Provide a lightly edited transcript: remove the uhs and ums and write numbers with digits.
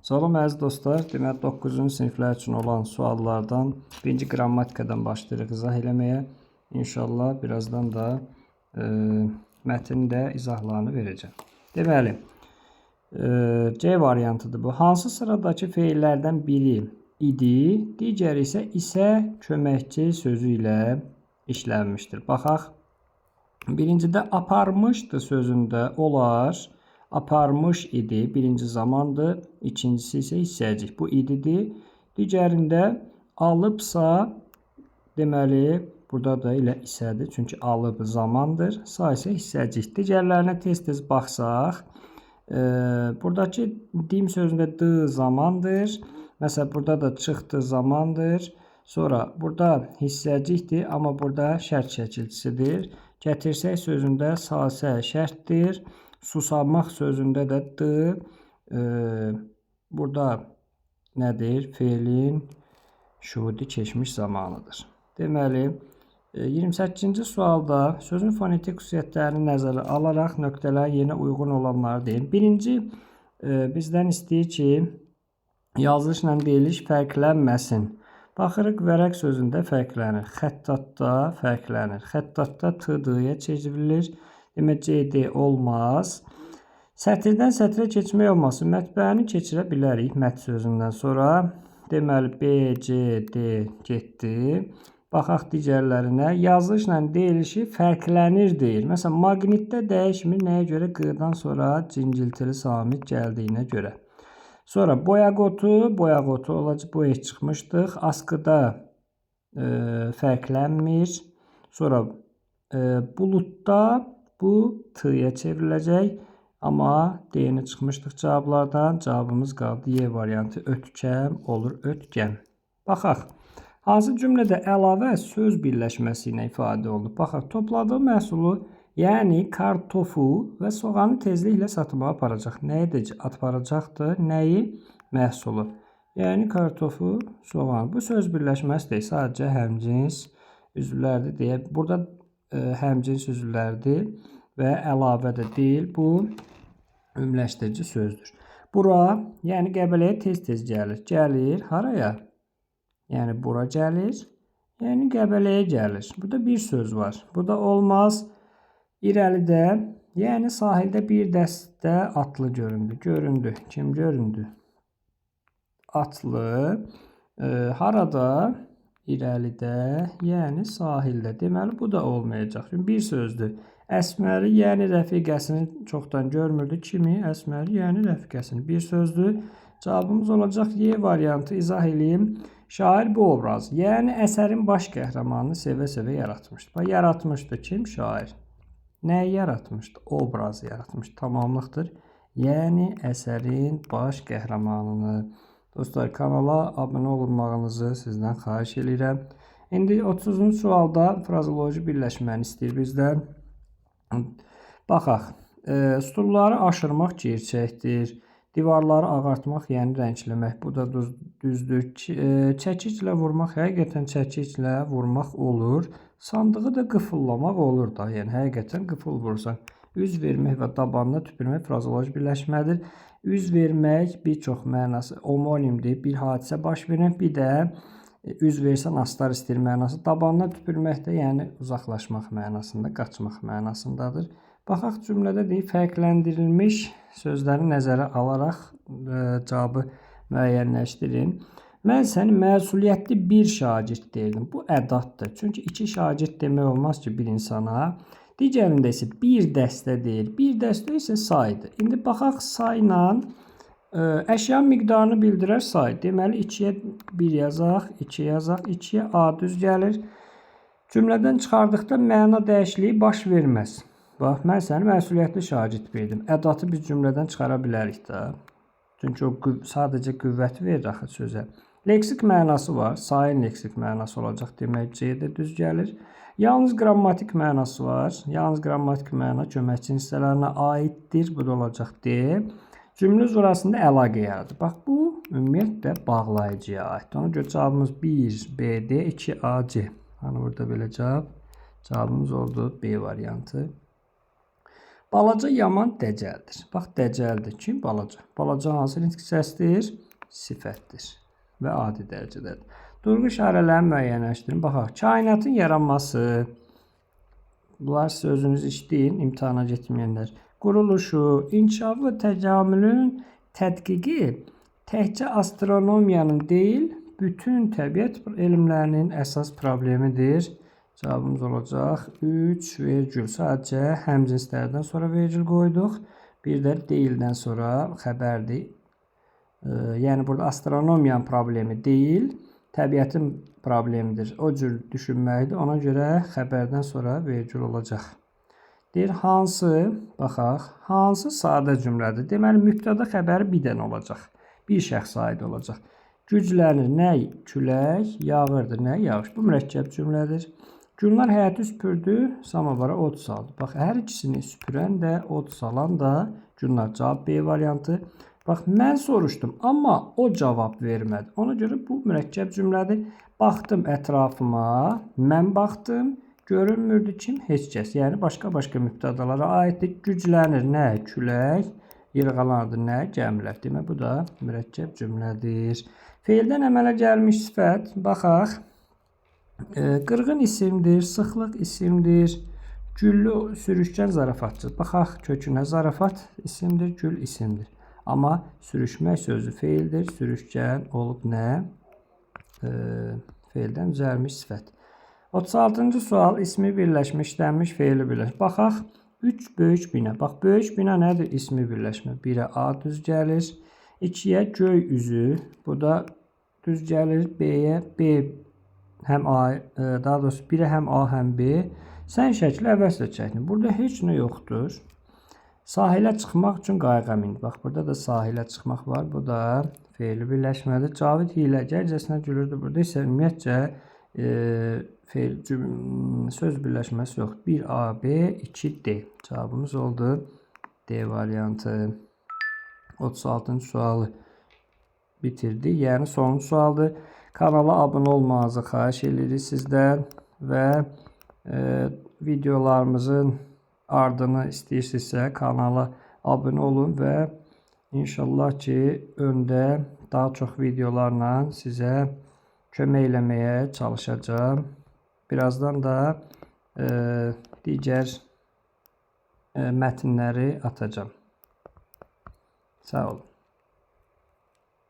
Salam əziz dostlar. Deməli 9-cu siniflər üçün olan suallardan birinci qrammatikadan başlayırıq izah eləməyə. İnşallah birazdan da mətnin də izahlarını verəcəm. Deməli, C variantıdır bu. Hansı sıradakı feillərdən biri idi, digəri isə köməkçi sözü ilə işlənmişdir. Baxaq. Birincidə aparmışdı sözündə olar. Aparmış idi, birinci zamandır. İkincisi ise hissəcik. Bu ididir. Digərində alıbsa, deməli, burada da elə isədir. Çünki alıb zamandır. Sa isə hissəcik. Digərlərinə tez-tez baxsaq, buradakı dim sözündə d zamandır. Məsələn, burada da çıxdı zamandır. Sonra burada hissəcikdir, amma burada şərt şəkilçisidir. Gətirsək sözündə sasə şərtdir. Susamaq sözündə də d burada nədir? Feilin şuhudi keçmiş zamanıdır. Deməli, 28-ci sualda sözün fonetik xüsusiyyətlərini nəzərə alaraq nöqtələr yenə uyğun olanları deyin. Birinci bizdən istəyir ki, yazılışla deyiliş fərqlənməsin. Baxırıq, vərəq sözündə fərqlənir. Xəttatda fərqlənir. Xəttatda t-dıya çevrilir. Demək, CD olmaz. Sətirdən sətrə keçmək olmasın. Mətbəəni keçirə bilərik mət sözündən sonra. Deməli, B, C, D getdi. Baxaq digərlərinə. Yazılışla deyilişi fərqlənir deyir. Məsələn, maqnitdə dəyişmir. Nəyə görə? Q'dan sonra cingiltili samit gəldiyinə görə. Sonra boyaqotu olacaq. Bu heç çıxmışdıq. Askıda fərqlənmir. Sonra buludda bu t-yə çevriləcək. Amma D-ni çıxmışdıq cavablardan. Cavabımız qaldı Y variantı. Ötkəm olur, ötkəm. Baxaq. Hansı cümlədə əlavə söz birləşməsi ilə ifadə olunur? Baxaq, topladığı məhsulu, yəni kartofu və soğanı tezliklə satmağa aparacaq. Nə edəcək? Aparacaqdır. Nəyi? Məhsulu. Yəni kartofu, soğan. Bu söz birləşməsi deyil. Sadəcə həmcins üzvlərdir deyə. Burada həmcins üzvlərdir və əlavə də deyil. Bu ümumiləşdirici sözdür. Bura, yəni Qəbələyə tez-tez gəlir. Gəlir haraya? Yəni bura gəlir. Yəni Qəbələyə gəlir. Burada bir söz var. Bu da olmaz. İrəlidə, yəni sahildə bir dəstə atlı göründü. Göründü. Kim göründü? Atlı. Harada? İrəlidə, yəni sahildə. Deməli, bu da olmayacaq. Çünki bir sözdür. Əsməri, yəni rəfiqəsini çoxdan görmürdü. Kimi? Əsməri, yəni rəfiqəsini. Bir sözdür. Cavabımız olacaq Y variantı. İzah edeyim. Şair bu obraz, yəni əsərin baş qəhrəmanını sevə-sevə yaratmışdı. Yaratmışdı kim? Şair. Nəyi yaratmışdı? Obrazı yaratmışdı. Tamamlıqdır. Yəni əsərin baş qəhrəmanını. Dostlar, kanala abunə olunmağınızı sizdən xahiş edirəm. İndi 30-cu sualda frazoloji birləşməni istəyir bizdən. Baxaq. Stulları aşırmaq gerçəkdir. Divarları ağartmaq, yəni rəngləmək. Bu da düzdür. Çəkiclə vurmaq, həqiqətən çəkiclə vurmaq olur. Sandığı da qıfıllamaq olur da. Yəni həqiqətən qıfıl vursan. Üz vermək və dabanına tüpürmək frazoloji birləşmədir. Üz vermək bir çox mənası homonimdir. Bir hadisə baş verir. Bir də üz versən astar istir mənası. Dabanına tüpürmək də yəni uzaqlaşmaq mənasında, qaçmaq mənasındadır. Baxaq cümlədə deyil, fərqləndirilmiş sözləri nəzərə alaraq cavabı müəyyənləşdirin. Mən səni məsuliyyətli bir şagird deyirdim. Bu ədatdır. Çünki iki şagird demək olmaz ki bir insana. Digərində isə bir dəstə deyir. Bir dəstə isə saydır. İndi baxaq sayla əşya miqdarını bildirər say. Deməli 2-yə 1 yazaq, 2 yazaq, 2-yə A düz gəlir. Cümlədən çıxardıqda məna dəyişikliyi baş verməz. Bax, mən səni məsuliyyətli şagird bildim. Ədatı biz cümlədən çıxara bilərik də. Çünki o sadəcə qüvvəti verir axı sözə. Leksik mənası var. Sayın leksik mənası olacaq. Demək C də düz gəlir. Yalnız qrammatik mənası var. Yalnız qrammatik məna köməkçi hissələrinə aiddir. Bu da olacaq D. Cümlə zurasında əlaqə yaradır. Bax, bu ümumiyyətlə bağlayıcıya aiddir. Ona görə cavabımız 1 BD, 2 AC. Hani burada belə cavab. Cavabımız oldu B variantı. Balaca yaman dəcəldir. Bax, dəcəldir. Kim balaca? Balaca hansı nitq səsdir? Sifətdir və adi dərəcədədir. Durğu işarələrini müəyyənləşdirin. Baxaq, kainatın yaranması. Bunlar sözünüz işləyin, imtahana getməyənlər. Quruluşu, inkişafı və təkamülün tədqiqi təkcə astronomiyanın deyil, bütün təbiət elmlərinin əsas problemidir. Cavabımız olacaq 3 vergül. Sadəcə həmcinslərdən sonra vergül qoyduq. Bir də deyildən sonra xəbərdir. Yəni burada astronomiyanın problemi deyil, təbiətin problemidir. O cür düşünməkdir. Ona görə xəbərdən sonra vergül olacaq. Deyir, hansı, baxaq, hansı sadə cümlədir? Deməli, mübtəda xəbəri bir dənə olacaq. Bir şəxsə aid olacaq. Güclənir, nə? Külək, yağırdır, nə? Yağış. Bu mürəkkəb cümlədir. Günlər həyəti süpürdü, samavara od saldı. Bax, hər ikisini süpürən də, od salan da Günlər. Cavab B variantı. Bax, mən soruşdum, amma o cavab vermədi. Ona görə bu mürəkkəb cümlədir. Baxdım ətrafıma, mən baxdım, görünmürdü kim? Heç kəs. Yəni, başqa-başqa mübtədalara aiddir. Güclənir, nə? Külək, yırğalanırdı, nə? Gəmilər. Demək, bu da mürəkkəb cümlədir. Feildən əmələ gəlmiş sifət, baxaq. Qırğın isimdir, sıxlıq isimdir, güllü sürüşkən zarafatçı. Baxaq kökünə, zarafat isimdir, gül isimdir. Amma sürüşmək sözü feildir, sürüşkən olub nə? Feildən düzəlmiş sifət. 36-cı sual, ismi birləşmə, işlənmiş feili birləşmə. Baxaq, 3 böyük bina. Bax, böyük bina nədir? İsmi birləşmə. 1-ə A düz gəlir, 2-yə göy üzü, bu da düz gəlir, B-yə B həm A, daha doğrusu 1-ə həm A, həm B. Sən şəkli əvəzlə çəkin. Burada heç nə yoxdur. Sahilə çıxmaq üçün qayığa min. Bax, burada da sahilə çıxmaq var. Bu da feili birləşmədir. Cavid hiyləgərcəsinə gülürdü. Burada isə ümumiyyətcə söz birləşməsi yox. 1AB, 2D. Cavabımız oldu D variantı. 36-cı sualı bitirdik. Yəni sonuncu sualdır. Kanala abunə olmağınızı xahiş edirik sizdən və videolarımızın ardını istəyirsinizsə kanala abunə olun və inşallah ki, öndə daha çox videolarla sizə kömək eləməyə çalışacağım. Birazdan da digər mətnləri atacağım. Sağ olun.